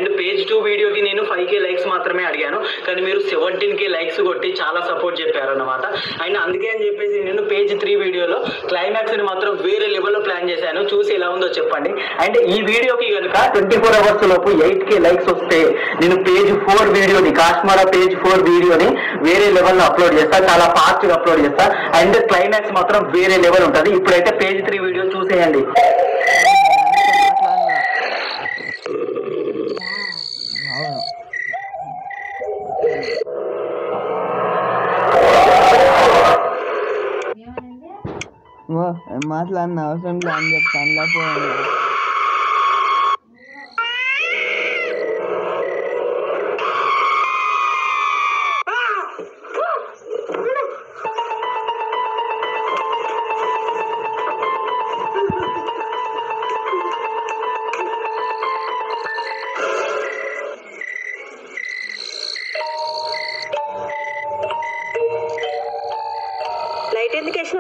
And page 2 వీడియోకి నేను 5K likes మాత్రమే అడిగాను, కానీ మీరు 17K లైక్స్ కొట్టి చాలా సపోర్ట్ చెప్పారన్నమాట. అండ్ అందుకే అని చెప్పేసి నేను పేజ్ 3 వీడియోలో క్లైమాక్స్ని మాత్రం వేరే లెవెల్లో ప్లాన్ చేశాను. చూసి ఎలా ఉందో చెప్పండి. అండ్ ఈ వీడియోకి కనుక 24 అవర్స్ లోపు 8K లైక్స్ వస్తే నేను పేజ్ 4 వీడియోని, కాశ్మీరా పేజ్ 4 వీడియోని వేరే లెవెల్లో అప్లోడ్ చేస్తా, చాలా ఫాస్ట్ గా అప్లోడ్ చేస్తా. అండ్ క్లైమాక్స్ మాత్రం వేరే లెవెల్ ఉంటుంది. ఇప్పుడైతే పేజ్ 3 వీడియో చూసేయండి. మాట్లాడిన అవసరం లేదు అని చెప్తాను లేకపోతే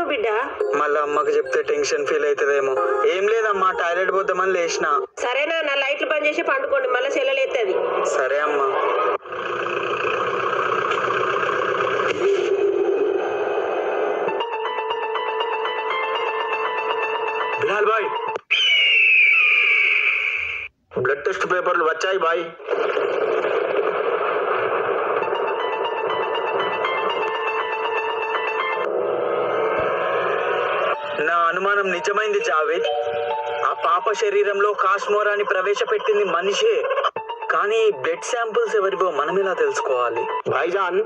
బిడ్డ మళ్ళీ అమ్మకి చెప్తే టెన్షన్ ఫీల్ అవుతుందేమో. ఏం లేదమ్మా, టాయిలెట్ పోద్దామని లేచిన. సరేనా, నా లైట్లు బంద్ చేసి పండుకోండి, మళ్ళీ సెల్లలేస్తుంది. సరే అమ్మా. బిలాల్ భాయ్, బ్లడ్ టెస్ట్ పేపర్లు వచ్చాయి భాయ్. నా అనుమానం నిజమైంది జావేద్. ఆ పాప శరీరంలో కాశ్మీరాని ప్రవేశపెట్టింది మనిషే, కానీ బ్లడ్ శాంపుల్స్ ఎవరివో మనం ఎలా తెలుసుకోవాలి? భాయిజాన్,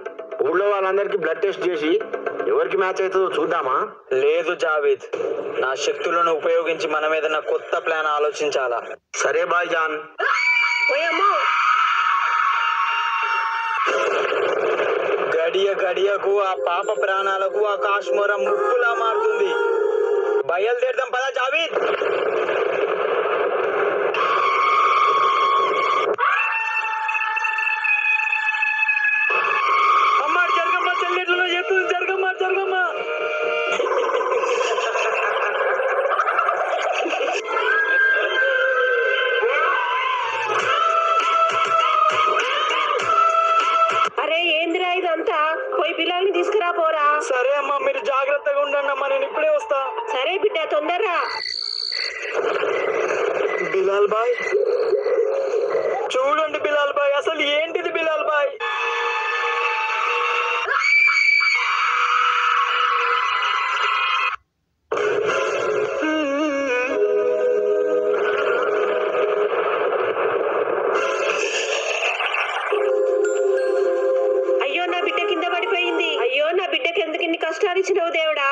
ఊళ్ళో వాళ్ళందరికీ బ్లడ్ టెస్ట్ చేసి ఎవరికి మ్యాచ్ అవుతుందో చూద్దామా? లేదు జావేద్, నా శక్తులను ఉపయోగించి మనం ఏదైనా కొత్త ప్లాన్ ఆలోచించాలా. సరే భాయిజాన్. గడియ గడియకు ఆ పాప ప్రాణాలకు ఆ కాశ్మీరం ముప్పులా మారుతుంది. బయలుదేరదాం పదా జావేద్. అమ్మా జరగమ్మా, చెల్లెట్లలో చెప్తుంది, జరగమ్మా జరగమ్మా. అరే ఏందిరా ఇదంతా, పోయి పిల్లల్ని తీసుకురా పోరా. సరే అమ్మా, మీరు జాగ్రత్తగా ఉండండి అమ్మా, నేను ఇప్పుడే వస్తా. సరే బిడ్డ, తొందరరా. బిలాల్ భాయ్ చూడండి, బిలాల్ భాయ్ అసలు ఏంటిది బిలాల్ భాయ్? అయ్యో నా బిడ్డ కింద పడిపోయింది. అయ్యో నా బిడ్డకి ఎందుకు ఇన్ని కష్టాలు ఇచ్చినావు దేవుడా.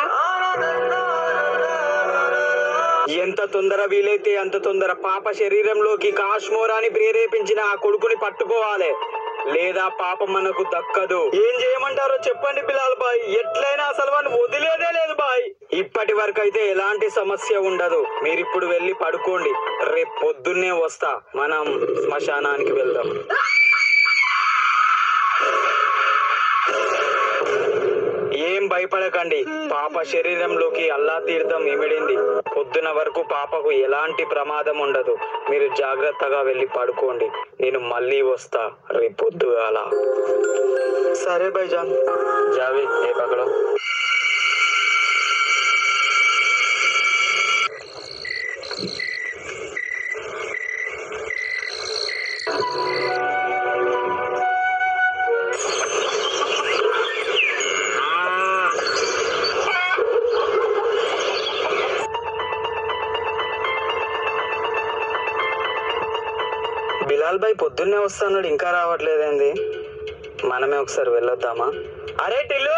ఎంత తొందర వీలైతే అంత తొందర పాప శరీరంలోకి కాశ్మీరాన్ని ప్రేరేపించిన ఆ కొడుకుని పట్టుకోవాలి, లేదా పాప మనకు దక్కదు. ఏం చేయమంటారో చెప్పండి బిలాల్ భాయ్, ఎట్లయినా అసలు వాడిని వదిలేదే లేదు భాయ్. ఇప్పటి వరకు అయితే ఎలాంటి సమస్య ఉండదు. మీరిప్పుడు వెళ్ళి పడుకోండి, రేపు పొద్దున్నే వస్తా, మనం శ్మశానానికి వెళ్దాం. ఏం భయపడకండి, పాప శరీరంలోకి అల్లా తీర్థం ఇమిడింది. పొద్దున వరకు పాపకు ఎలాంటి ప్రమాదం ఉండదు. మీరు జాగ్రత్తగా వెళ్ళి పడుకోండి, నేను మళ్ళీ వస్తా రేపు పొద్దుగాల. సరే భాయిజాన్. జావేద్ ఏ పక్కలో బిలాల్ భాయ్ పొద్దున్నే వస్తాడు, ఇంకా రావట్లేదేంది? మనమే ఒకసారి వెళ్ళొద్దామా? అరే టిల్లు,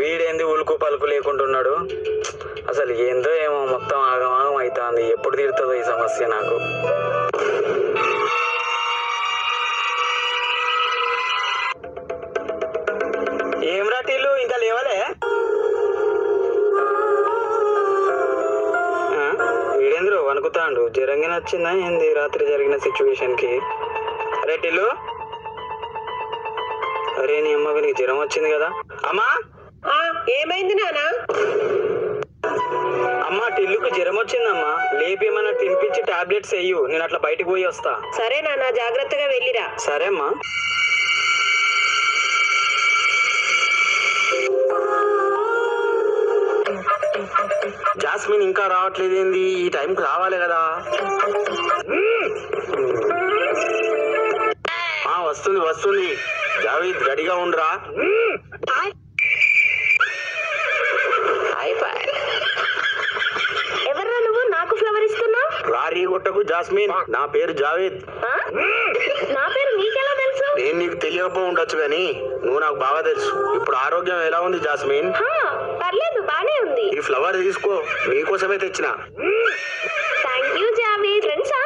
వీడేంది ఉలుకు పలుకు లేకుంటున్నాడు? అసలు ఏందో ఏమో, మొత్తం ఆగమాగం అవుతుంది. ఎప్పుడు తీరుతుందో ఈ సమస్య నాకు. ఏం రా టిల్లు, ఇంకా లేవలే? వీడేంద్రో వణుకుతాండు, జ్వరంగా నచ్చిందా ఏంది రాత్రి జరిగిన సిచ్యువేషన్ కి? అరే టిల్లు, అరే నీ అమ్మ నీకు జ్వరం వచ్చింది కదా. అమ్మా ఏమైంది నానా? అమ్మా టిల్లుకు జ్వరం వచ్చిందమ్మా, లేపి ఏమన్నా తినిపించి టాబ్లెట్స్ వేయు, నేను అట్లా బయటికి పోయి వస్తా. సరే నాన్న, జాగ్రత్తగా వెళ్ళిరా. సరే అమ్మా. జాస్మిన్ ఇంకా రావట్లేదు ఏంది? ఈ టైంకి రావాలి కదా. వస్తుంది వస్తుంది. జావేద్ రెడీగా ఉండరా. ఎవర్రా నువ్వు నాకు ఫ్లవర్ ఇస్తున్నావు? రారీ కొట్టకు జాస్మిన్, నా పేరు జావేద్. నా పేరు నీకెలా తెలుసు? నేను నీకు తెలియకపో ఉండొచ్చు కానీ నువ్వు నాకు బాగా తెలుసు. ఇప్పుడు ఆరోగ్యం ఎలా ఉంది జాస్మిన్? పర్లేదు, బానే ఉంది. ఈ ఫ్లవర్ తీసుకో, నీకోసమే తెచ్చిన. Thank you Javed. ఫ్రెండ్సా?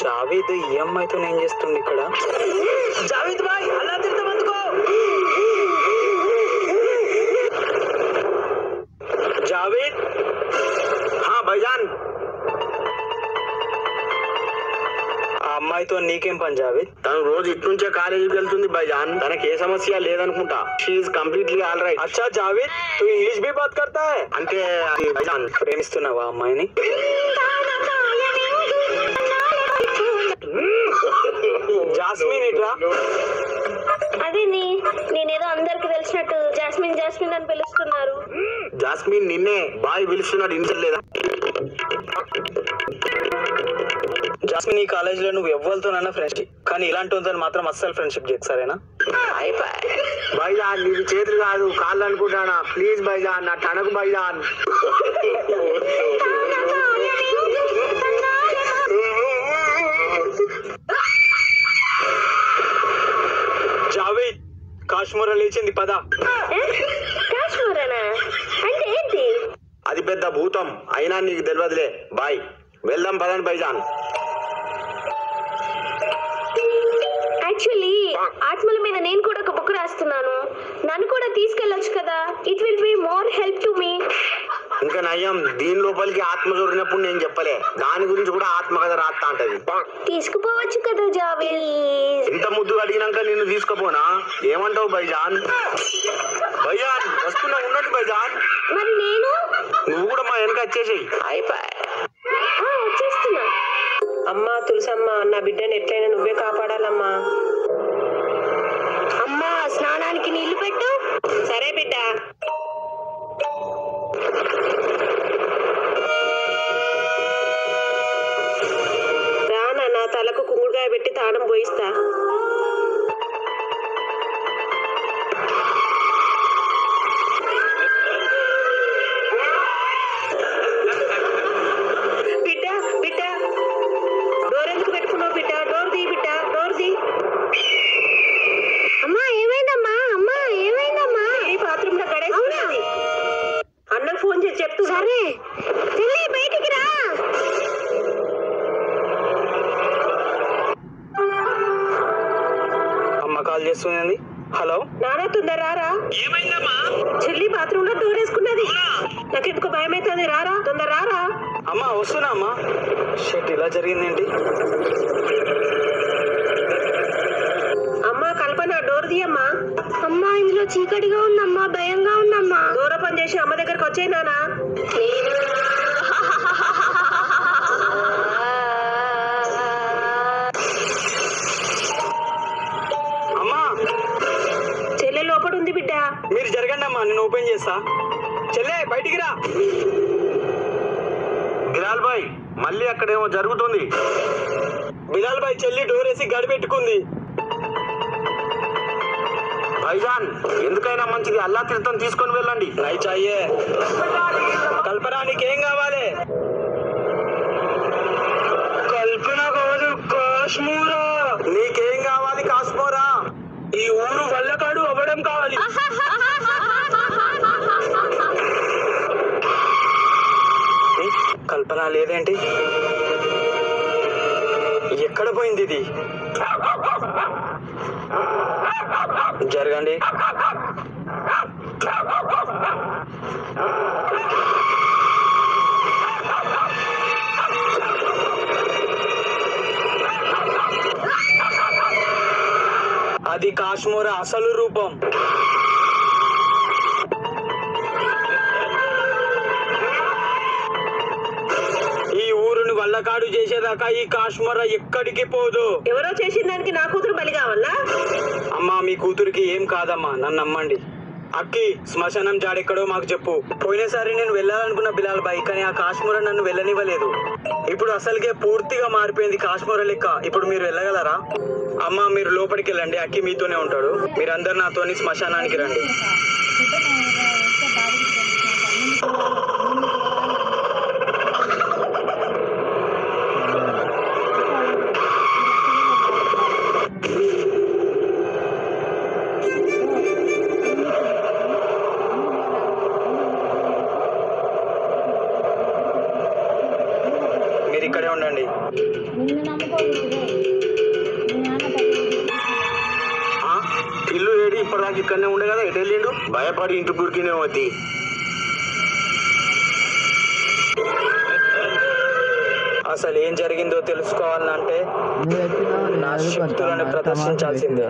జావేద్ ఈ అమ్మాయితో ఏం చేస్తుంది ఇక్కడ? జావేద్ బాయ్ అలా తింటే బతుకో. జావేద్. భైజాన్. ఆ అమ్మాయితో నీకేం పని జావేద్? తను రోజు ఇట్నుంచే కాలేజీకి వెళ్తుంది భైజాన్. తనకి ఏ సమస్య లేదనుకుంటా. She's completely all right. అచ్చా జావేద్, తు ఇంగ్లీష్ भी बात करता है? అంటే అది భైజాన్. ప్రేమిస్తున్నావా అమ్మాయిని? జాస్మిన్ ఇట్లా. అదే నేనేదో అందరికి తెలిసినట్టు జాస్మిన్ జాస్మిన్ అని పిలుస్తున్నారు. జాస్మిన్ నిన్నే బాయ్ పిలుస్తున్నాడు, ఇంటలేదా? జాస్మిన్ ఈ కాలేజీలో నువ్వు ఎవ్వరితోనన్నా ఫ్రెండ్షిప్, కానీ ఇలాంటి వాళ్ళతో మాత్రం అస్సలు ఫ్రెండ్షిప్ చేయకు, సరేనా? భైజాన్ నీకు చేతులు కాదు కాళ్ళు అనుకుంటానా. ప్లీజ్ భైజాన్, నా టనకు భైజాన్. జావేద్, కాశ్మీర్ లేచింది పద. కాశ్మీరేనా అంటే ఏంటి? అది పెద్ద భూతం, అయినా నీకు తెలియదులే. బాయ్, వెళ్దాం పదండి భైజాన్. యాక్చువల్లీ ఆత్మల మీద నేను కూడా ఒక బుక్ రాస్తున్నాను, నన్ను కూడా తీసుకెళ్ళొచ్చు కదా. It will be more help to me. ఇంకా నయ్యం, దీని లోపలికి ఆత్మ దొరికినప్పుడు నేను చెప్పలే. దాని గురించి కూడా ఆత్మ కథ రాస్తా అంటది. తీసుకుపోవచ్చు కదా జావేద్. ఇంత ముద్దు అడిగినాక నిన్ను తీసుకుపోనా? ఏమంటావు భైజాన్? భైజాన్ వస్తున్నా, ఉన్నట్టు భైజాన్. మరి నేను? నువ్వు కూడా మా వెనక వచ్చేసేయి. వచ్చేస్తున్నా. అమ్మా తులసమ్మ, నా బిడ్డని ఎట్లయినా నువ్వే కాపాడాలమ్మా. అమ్మా స్నానానికి నీళ్లు పెట్టు. సరే బిడ్డ. రానా, నా తలకు కుంగుడుకాయ పెట్టి తాళం పోయిస్తా. బిడ్డ బిడ్డ, డోర్ ఎందుకు పెట్టుకున్నావు బిడ్డ? డోర్ తీ బిడ్డ, డోర్ తీ. అమ్మా ఏమైందమ్మా? అమ్మా ఏమైందమ్మా? ఈ బాత్రూమ్ లో గడేస్తున్నది. అన్నకు ఫోన్ చేసి చెప్తూ. సరే చెల్లి బయటికి రా. అమ్మ కాల్ చేస్తుంది. హలో నానా, తొందర రారా. ఏమైందమ్మా? చెల్లి బాత్రూమ్ లో డోర్ వేసుకున్నది. నాకెందుకు భయం అవుతుంది. రారా, తొందర రారా. అమ్మా వస్తున్నా అమ్మా. షట్, ఇలా జరిగిందేంటి? అమ్మా కల్పన, డోర్ తీయమ్మా. అమ్మా ఇందులో చీకటిగా ఉందమ్మా, భయంగా ఉందమ్మా. దూర పని చేసి అమ్మ దగ్గరకు వచ్చాయి నానా. అమ్మా చెల్లె లోపల ఉంది బిడ్డ. మీరు జరగండి అమ్మా, నేను ఓపెన్ చేస్తా. చెల్లె బయటికి రా. బిలాల్ బాయ్, మళ్ళీ అక్కడేమో జరుగుతుంది. బిలాల్ బాయ్ చెల్లి డోర్ వేసి గడి పెట్టుకుంది. భైజాన్, ఎందుకైనా మంచిది అల్లా తీర్థం తీసుకొని వెళ్ళండి. నై చాయే. కల్పన నీకేం కావాలి? కల్పన కాదు, కాశ్మీరా. నీకేం కావాలి కాశ్మీరా? ఈ ఊరు వల్లకాడు అవ్వడం కావాలి. కల్పన లేదేంటి? ఎక్కడ పోయింది ఇది? జరగండి. అది కాశ్మోరా అసలు రూపం. ఈ ఊరుని వల్లకాడు చేసేదాకా ఈ కాశ్మోరా ఎక్కడికి పోదు. ఎవరో చేసిన దానికి నా కూతురు బలి కావాలా? అమ్మా మీ కూతురికి ఏం కాదమ్మా, నన్ను నమ్మండి. అక్కి శ్మశానం జాడెక్కడో మాకు చెప్పు. పోయినసారి నేను వెళ్ళాలనుకున్న బిలాల్ బాయ్, కానీ ఆ కాశ్మోరా నన్ను వెళ్ళనివ్వలేదు. ఇప్పుడు అసలుకే పూర్తిగా మారిపోయింది కాశ్మోరా లెక్క. ఇప్పుడు మీరు వెళ్ళగలరా? అమ్మా మీరు లోపలికి వెళ్ళండి, అక్కి మీతోనే ఉంటాడు. మీరందరు నాతోని శ్మశానానికి రండి. మీరు ఇక్కడే ఉండండి. ఇల్లు ఏడి ఇప్పటిదాకా ఇక్కడనే ఉండే కదా, ఎటు వెళ్ళిండు? భయపడి ఇంటి గురికినే వద్ది. అసలు ఏం జరిగిందో తెలుసుకోవాలంటే నా శక్తులను ప్రదర్శించాల్సిందే.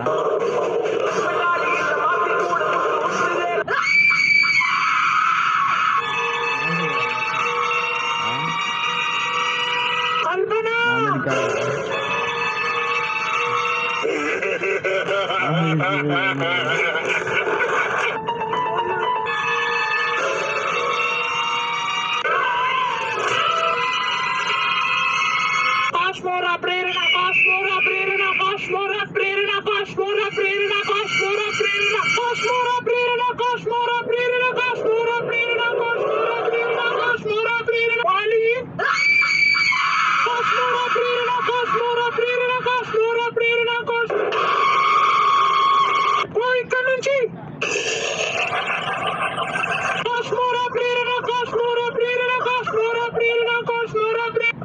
కాశ్మోరా ప్రేరణ, కాశ్మోరా ప్రేరణ, కాశ్మోరా ప్రేరణ, కాశ్మోరా ప్రేరణ, కాశ్మోరా ప్రేరణ, కాశ్మోరా ప్రేరణ, కాశ్మోరా ప్రేరణ, కాశ్మోరా ప్రేరణ, కాశ్మోరా ప్రేరణ, కాశ్మోరా ప్రేరణ, వాలి కాశ్మోరా ప్రేరణ, కాశ్మోరా ప్రేరణ, కాశ్మోరా ప్రేరణ, ఇక్కడ నుంచి కాశ్మోరా ప్రేరణ, కాశ్మోరా ప్రేరణ, కాశ్మోరా ప్రేరణ, కాశ్మోరా ప్రేరణ.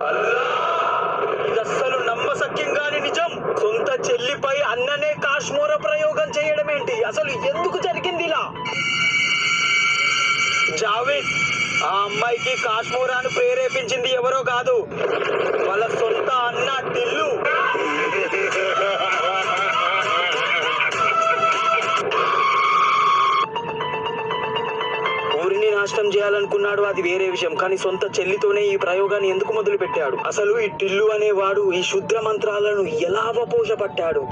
అస్సలు నమ్మశక్యంగాని నిజం. సొంత చెల్లిపై అన్ననే కాశ్మోరా ప్రయోగం చేయడం ఏంటి? అసలు ఎందుకు జరిగింది ఇలా? జావేద్, ఆ అమ్మాయికి కాశ్మోరాను ప్రేరేపించింది ఎవరో కాదు, వాళ్ళ సొంత అన్న టిల్లు. ఊరిని నాశనం చేయాలనుకున్నాడు, అది వేరే విషయం. కానీ సొంత చెల్లితోనే ఈ ప్రయోగాన్ని ఎందుకు మొదలు పెట్టాడు? అసలు ఈ టిల్లు అనేవాడు ఈ శుద్ర మంత్రాలను ఎలా అవపోషపట్టాడు?